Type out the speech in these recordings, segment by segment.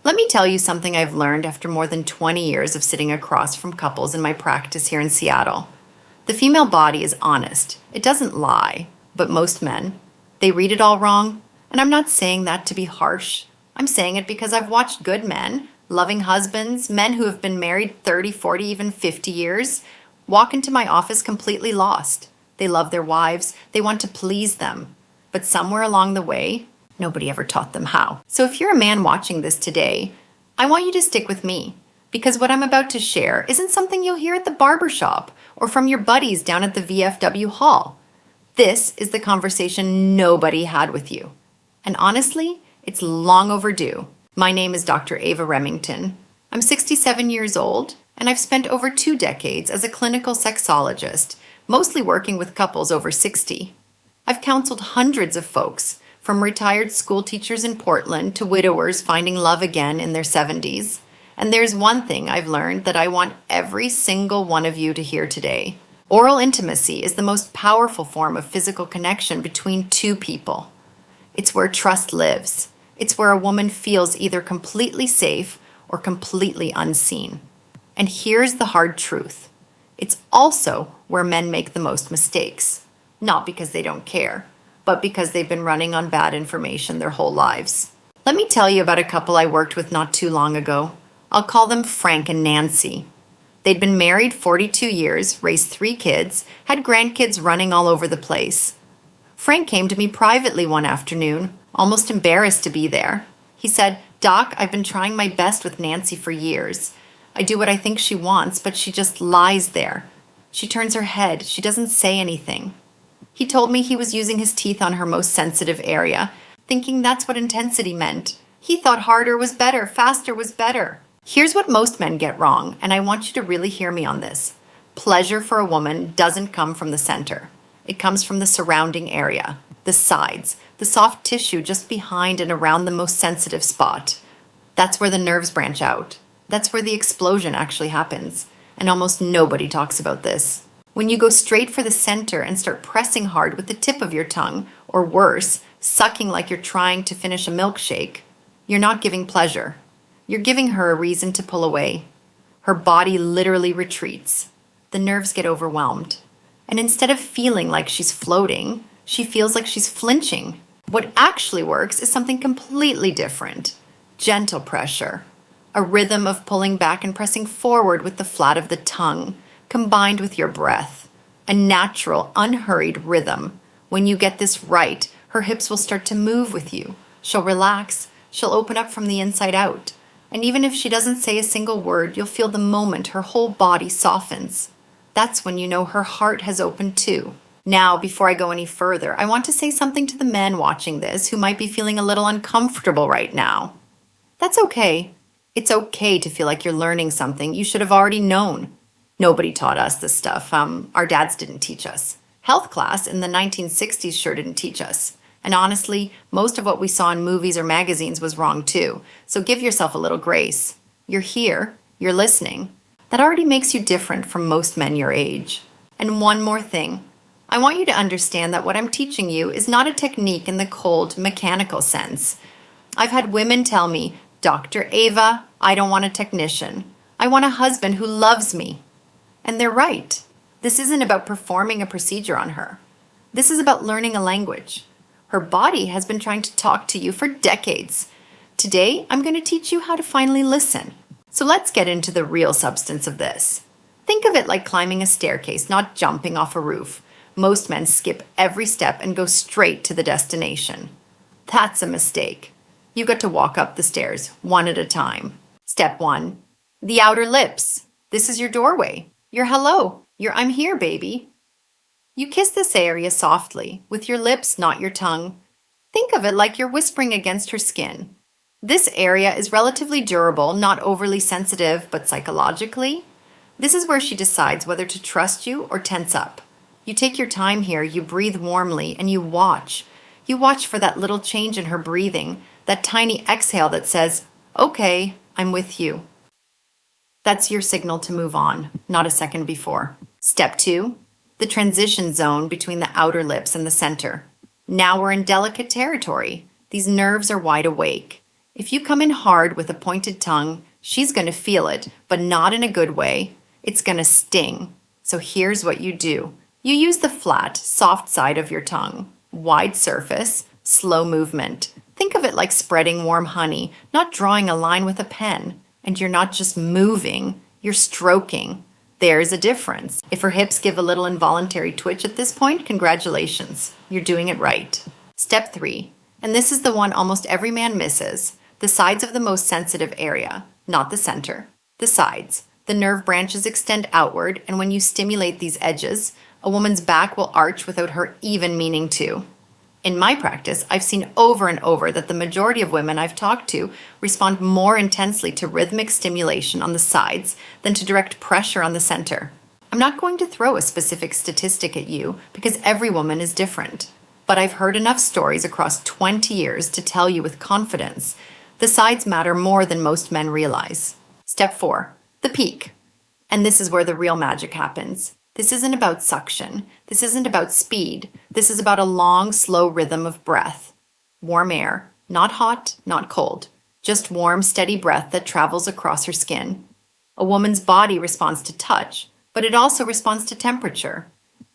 Let me tell you something I've learned after more than 20 years of sitting across from couples in my practice here in Seattle. The female body is honest. It doesn't lie, but most men, they read it all wrong. And I'm not saying that to be harsh. I'm saying it because I've watched good men, loving husbands, men who have been married 30, 40, even 50 years, walk into my office completely lost. They love their wives. They want to please them. But somewhere along the way, nobody ever taught them how. So if you're a man watching this today, I want you to stick with me, because what I'm about to share isn't something you'll hear at the barber shop or from your buddies down at the VFW hall. This is the conversation nobody had with you. And honestly, it's long overdue. My name is Dr. Ava Remington. I'm 67 years old, and I've spent over 2 decades as a clinical sexologist, mostly working with couples over 60. I've counseled hundreds of folks, from retired school teachers in Portland to widowers finding love again in their 70s. And there's one thing I've learned that I want every single one of you to hear today. Oral intimacy is the most powerful form of physical connection between 2 people. It's where trust lives. It's where a woman feels either completely safe or completely unseen. And here's the hard truth. It's also where men make the most mistakes. Not because they don't care, but because they've been running on bad information their whole lives. Let me tell you about a couple I worked with not too long ago. I'll call them Frank and Nancy. They'd been married 42 years, raised 3 kids, had grandkids running all over the place. Frank came to me privately one afternoon, almost embarrassed to be there. He said, "Doc, I've been trying my best with Nancy for years. I do what I think she wants, but she just lies there. She turns her head. She doesn't say anything." He told me he was using his teeth on her most sensitive area, thinking that's what intensity meant. He thought harder was better, faster was better. Here's what most men get wrong, and I want you to really hear me on this. Pleasure for a woman doesn't come from the center. It comes from the surrounding area, the sides, the soft tissue just behind and around the most sensitive spot. That's where the nerves branch out. That's where the explosion actually happens. And almost nobody talks about this. When you go straight for the center and start pressing hard with the tip of your tongue, or worse, sucking like you're trying to finish a milkshake, you're not giving pleasure. You're giving her a reason to pull away. Her body literally retreats. The nerves get overwhelmed. And instead of feeling like she's floating, she feels like she's flinching. What actually works is something completely different. Gentle pressure. A rhythm of pulling back and pressing forward with the flat of the tongue, combined with your breath. A natural, unhurried rhythm. When you get this right, her hips will start to move with you. She'll relax. She'll open up from the inside out. And even if she doesn't say a single word, you'll feel the moment her whole body softens. That's when you know her heart has opened too. Now, before I go any further, I want to say something to the men watching this who might be feeling a little uncomfortable right now. That's okay. It's okay to feel like you're learning something you should have already known. Nobody taught us this stuff. Our dads didn't teach us. Health class in the 1960s sure didn't teach us. And honestly, most of what we saw in movies or magazines was wrong too. So give yourself a little grace. You're here. You're listening. That already makes you different from most men your age. And one more thing. I want you to understand that what I'm teaching you is not a technique in the cold, mechanical sense. I've had women tell me, "Dr. Ava, I don't want a technician. I want a husband who loves me." And they're right. This isn't about performing a procedure on her. This is about learning a language. Her body has been trying to talk to you for decades. Today, I'm going to teach you how to finally listen. So let's get into the real substance of this. Think of it like climbing a staircase, not jumping off a roof. Most men skip every step and go straight to the destination. That's a mistake. You got to walk up the stairs, one at a time. Step 1, the outer lips. This is your doorway. Your hello. Your "I'm here, baby." You kiss this area softly, with your lips, not your tongue. Think of it like you're whispering against her skin. This area is relatively durable, not overly sensitive, but psychologically, this is where she decides whether to trust you or tense up. You take your time here, you breathe warmly, and you watch. You watch for that little change in her breathing, that tiny exhale that says, "Okay, I'm with you." That's your signal to move on, not a second before. Step 2, the transition zone between the outer lips and the center. Now we're in delicate territory. These nerves are wide awake. If you come in hard with a pointed tongue, she's going to feel it, but not in a good way. It's going to sting. So here's what you do. You use the flat, soft side of your tongue. Wide surface, slow movement. Think of it like spreading warm honey, not drawing a line with a pen. And you're not just moving, you're stroking. There's a difference. If her hips give a little involuntary twitch at this point, congratulations. You're doing it right. Step 3, and this is the one almost every man misses, the sides of the most sensitive area, not the center. The sides. The nerve branches extend outward, and when you stimulate these edges, a woman's back will arch without her even meaning to. In my practice, I've seen over and over that the majority of women I've talked to respond more intensely to rhythmic stimulation on the sides than to direct pressure on the center. I'm not going to throw a specific statistic at you because every woman is different, but I've heard enough stories across 20 years to tell you with confidence the sides matter more than most men realize. Step 4, the peak. And this is where the real magic happens. This isn't about suction. This isn't about speed. This is about a long, slow rhythm of breath. Warm air, not hot, not cold. Just warm, steady breath that travels across her skin. A woman's body responds to touch, but it also responds to temperature.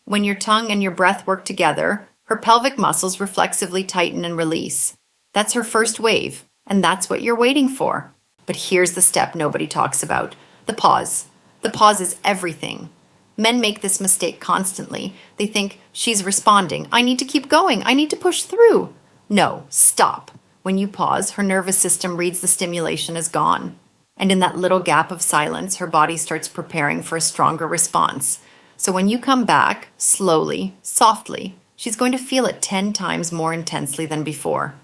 When your tongue and your breath work together, her pelvic muscles reflexively tighten and release. That's her first wave, and that's what you're waiting for. But here's the step nobody talks about, the pause. The pause is everything. Men make this mistake constantly. They think, she's responding. I need to keep going. I need to push through. No, stop. When you pause, her nervous system reads the stimulation as gone. And in that little gap of silence, her body starts preparing for a stronger response. So when you come back, slowly, softly, she's going to feel it 10 times more intensely than before.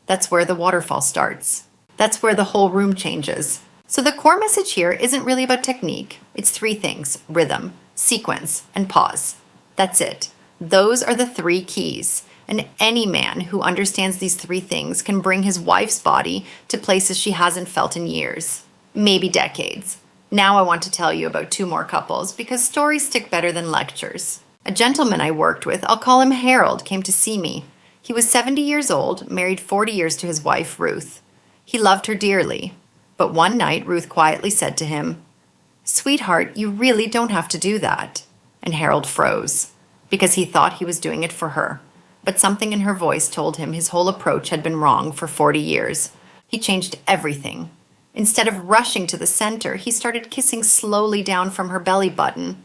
That's where the waterfall starts. That's where the whole room changes. So the core message here isn't really about technique. It's 3 things: rhythm, sequence, and pause. That's it. Those are the 3 keys. And any man who understands these 3 things can bring his wife's body to places she hasn't felt in years, maybe decades. Now I want to tell you about 2 more couples because stories stick better than lectures. A gentleman I worked with, I'll call him Harold, came to see me. He was 70 years old, married 40 years to his wife, Ruth. He loved her dearly. But one night, Ruth quietly said to him, "Sweetheart, you really don't have to do that." And Harold froze, because he thought he was doing it for her. But something in her voice told him his whole approach had been wrong for 40 years. He changed everything. Instead of rushing to the center, he started kissing slowly down from her belly button.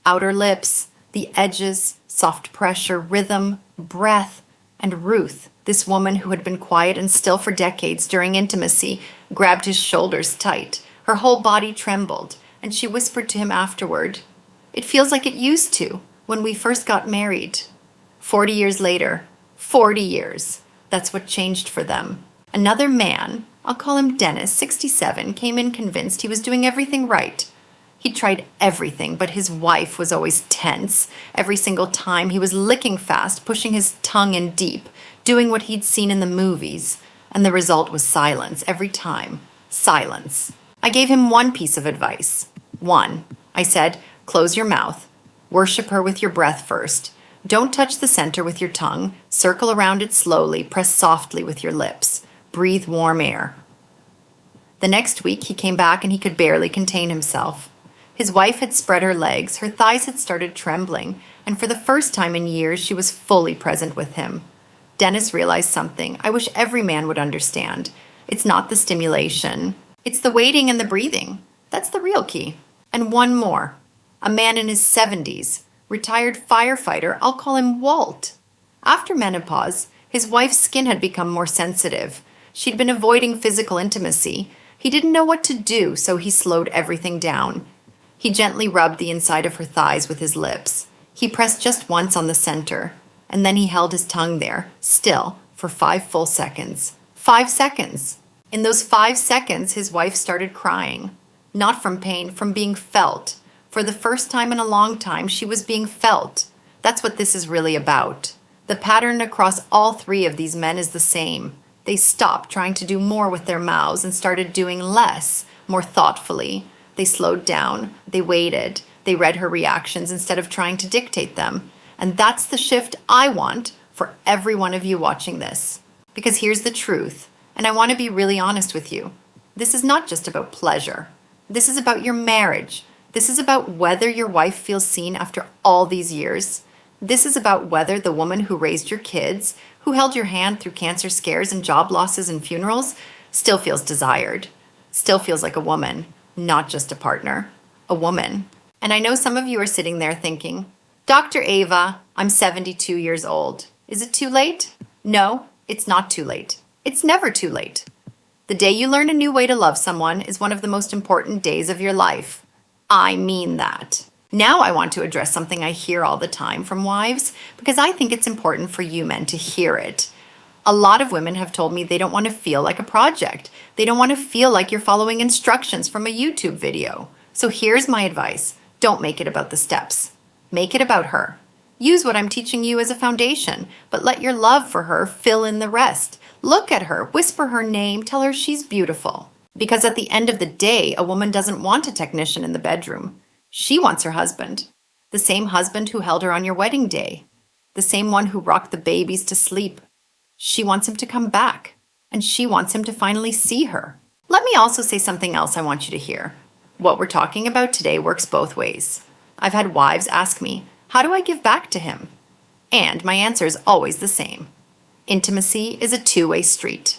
Outer lips, the edges, soft pressure, rhythm, breath. And Ruth, this woman who had been quiet and still for decades during intimacy, grabbed his shoulders tight. Her whole body trembled, and she whispered to him afterward, "It feels like it used to when we first got married." 40 years later, 40 years, that's what changed for them. Another man, I'll call him Dennis, 67, came in convinced he was doing everything right. He tried everything, but his wife was always tense. Every single time he was licking fast, pushing his tongue in deep, doing what he'd seen in the movies. And the result was silence every time. Silence. I gave him one piece of advice. One. I said, close your mouth. Worship her with your breath first. Don't touch the center with your tongue. Circle around it slowly. Press softly with your lips. Breathe warm air. The next week he came back and he could barely contain himself. His wife had spread her legs, her thighs had started trembling, and for the first time in years she was fully present with him. Dennis realized something I wish every man would understand. It's not the stimulation. It's the waiting and the breathing. That's the real key. And one more. A man in his 70s, retired firefighter, I'll call him Walt. After menopause, his wife's skin had become more sensitive. She'd been avoiding physical intimacy. He didn't know what to do, so he slowed everything down. He gently rubbed the inside of her thighs with his lips. He pressed just once on the center, and then he held his tongue there, still, for 5 full seconds. 5 seconds! In those 5 seconds, his wife started crying. Not from pain, from being felt. For the first time in a long time, she was being felt. That's what this is really about. The pattern across all 3 of these men is the same. They stopped trying to do more with their mouths and started doing less, more thoughtfully. They slowed down, they waited, they read her reactions instead of trying to dictate them. And that's the shift I want for every one of you watching this. Because here's the truth. And I want to be really honest with you. This is not just about pleasure. This is about your marriage. This is about whether your wife feels seen after all these years. This is about whether the woman who raised your kids, who held your hand through cancer scares and job losses and funerals, still feels desired, still feels like a woman, not just a partner, a woman. And I know some of you are sitting there thinking, Dr. Ava, I'm 72 years old. Is it too late? No, it's not too late. It's never too late. The day you learn a new way to love someone is one of the most important days of your life. I mean that. Now I want to address something I hear all the time from wives because I think it's important for you men to hear it. A lot of women have told me they don't want to feel like a project. They don't want to feel like you're following instructions from a YouTube video. So here's my advice. Don't make it about the steps. Make it about her. Use what I'm teaching you as a foundation, but let your love for her fill in the rest. Look at her, whisper her name, tell her she's beautiful. Because at the end of the day, a woman doesn't want a technician in the bedroom. She wants her husband. The same husband who held her on your wedding day. The same one who rocked the babies to sleep. She wants him to come back. And she wants him to finally see her. Let me also say something else I want you to hear. What we're talking about today works both ways. I've had wives ask me, how do I give back to him? And my answer is always the same. Intimacy is a two-way street.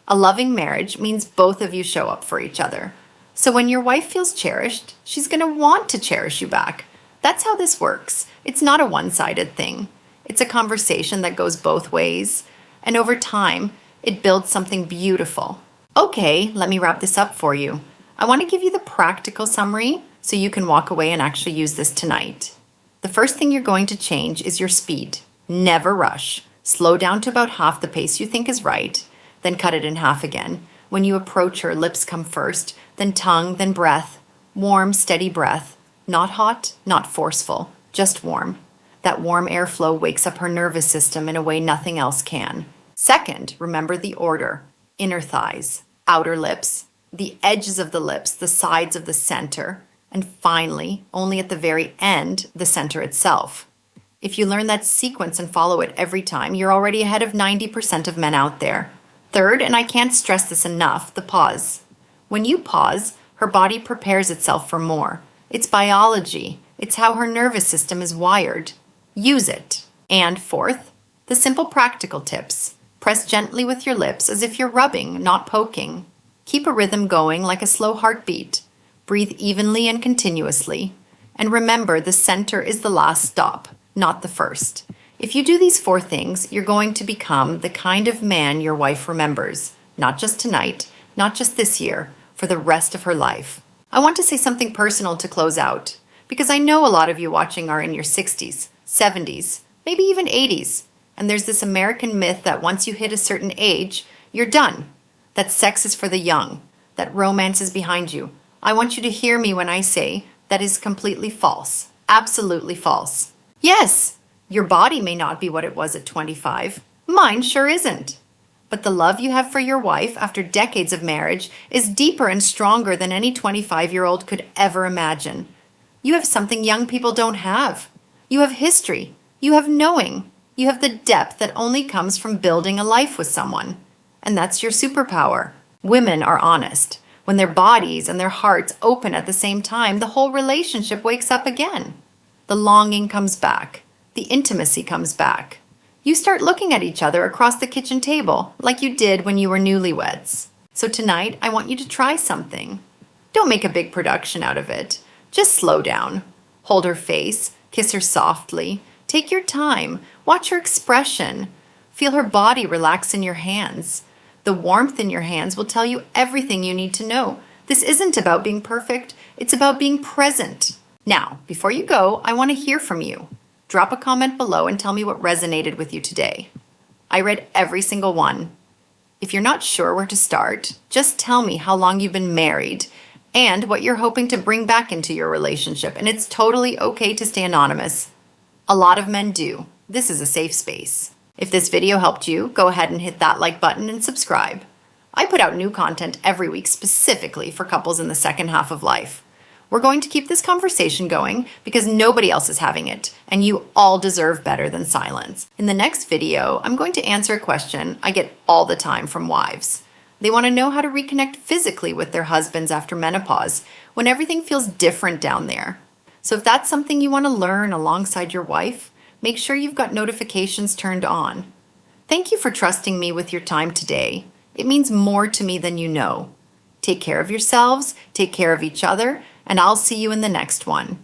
A loving marriage means both of you show up for each other. So when your wife feels cherished, she's going to want to cherish you back. That's how this works. It's not a one-sided thing. It's a conversation that goes both ways. And over time, it builds something beautiful. Okay, let me wrap this up for you. I want to give you the practical summary so you can walk away and actually use this tonight. The first thing you're going to change is your speed. Never rush. Slow down to about half the pace you think is right, then cut it in half again. When you approach her, lips come first, then tongue, then breath. Warm, steady breath. Not hot, not forceful, just warm. That warm airflow wakes up her nervous system in a way nothing else can. Second, remember the order. Inner thighs, outer lips, the edges of the lips, the sides of the center, and finally, only at the very end, the center itself. If you learn that sequence and follow it every time, you're already ahead of 90% of men out there. Third, and I can't stress this enough, the pause. When you pause, her body prepares itself for more. It's biology. It's how her nervous system is wired. Use it. And fourth, the simple practical tips. Press gently with your lips as if you're rubbing, not poking. Keep a rhythm going like a slow heartbeat. Breathe evenly and continuously. And remember, the center is the last stop, not the first. If you do these 4 things, you're going to become the kind of man your wife remembers. Not just tonight, not just this year, for the rest of her life. I want to say something personal to close out, because I know a lot of you watching are in your 60s, 70s, maybe even 80s. And there's this American myth that once you hit a certain age, you're done. That sex is for the young, that romance is behind you. I want you to hear me when I say that is completely false. Absolutely false. Yes, your body may not be what it was at 25. Mine sure isn't. But the love you have for your wife after decades of marriage is deeper and stronger than any 25-year-old could ever imagine. You have something young people don't have. You have history. You have knowing. You have the depth that only comes from building a life with someone. And that's your superpower. Women are honest. When their bodies and their hearts open at the same time, the whole relationship wakes up again. The longing comes back. The intimacy comes back. You start looking at each other across the kitchen table like you did when you were newlyweds. So tonight, I want you to try something. Don't make a big production out of it. Just slow down. Hold her face. Kiss her softly. Take your time. Watch her expression. Feel her body relax in your hands. The warmth in your hands will tell you everything you need to know. This isn't about being perfect. It's about being present. Now, before you go, I want to hear from you. Drop a comment below and tell me what resonated with you today. I read every single one. If you're not sure where to start, just tell me how long you've been married and what you're hoping to bring back into your relationship. And it's totally okay to stay anonymous. A lot of men do. This is a safe space. If this video helped you, go ahead and hit that like button and subscribe. I put out new content every week specifically for couples in the second half of life. We're going to keep this conversation going because nobody else is having it, and you all deserve better than silence. In the next video, I'm going to answer a question I get all the time from wives. They want to know how to reconnect physically with their husbands after menopause when everything feels different down there. So if that's something you want to learn alongside your wife, make sure you've got notifications turned on. Thank you for trusting me with your time today. It means more to me than you know. Take care of yourselves, take care of each other, and I'll see you in the next one.